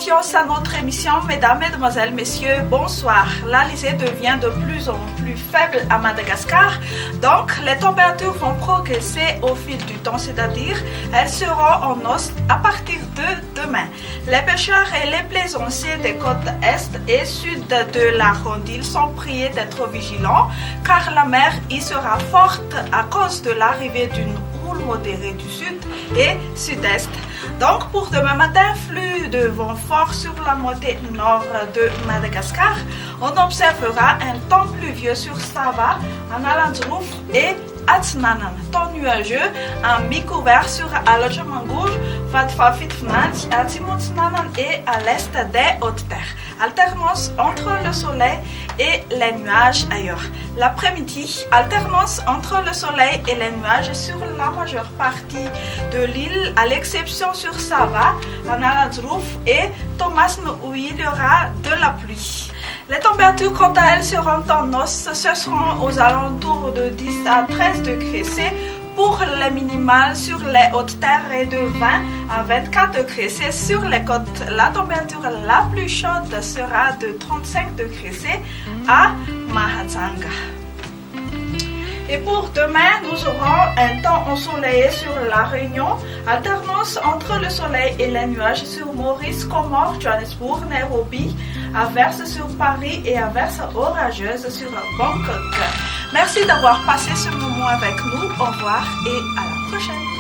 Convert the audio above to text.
confiance à notre émission. Mesdames, Mesdemoiselles, Messieurs, bonsoir. L'Alizé devient de plus en plus faible à Madagascar, donc les températures vont progresser au fil du temps, c'est-à-dire elles seront en hausse à partir de demain. Les pêcheurs et les plaisanciers des côtes est et sud de la Rondille sont priés d'être vigilants, car la mer y sera forte à cause de l'arrivée d'une houle modérée du sud et sud-est. Donc pour demain matin, flux de vent fort sur la moitié nord de Madagascar. On observera un temps pluvieux sur Sava, Analandrouf et Atsnanan. Temps nuageux, un mi-couvert sur Alotchamangour, Fatfafitfnat, Atimotsnanan et à l'est des Hautes-Terres. Alternance entre le soleil et les nuages ailleurs. L'après-midi, alternance entre le soleil et les nuages sur la majeure partie de l'île, à l'exception sur Sava, Analandrouf et Thomasne où il y aura de la pluie. Les températures, quant à elles, seront en hausse. Ce seront aux alentours de 10 à 13 degrés C pour les minimales sur les Hautes-Terres et de 20 à 24 degrés C sur les côtes. La température la plus chaude sera de 35 degrés C à Mahajanga. Et pour demain, nous aurons un temps ensoleillé sur la Réunion, alternance entre le soleil et les nuages sur Maurice, Comores, Johannesburg, Nairobi, averses sur Paris et averses orageuses sur Bangkok. Merci d'avoir passé ce moment avec nous. Au revoir et à la prochaine.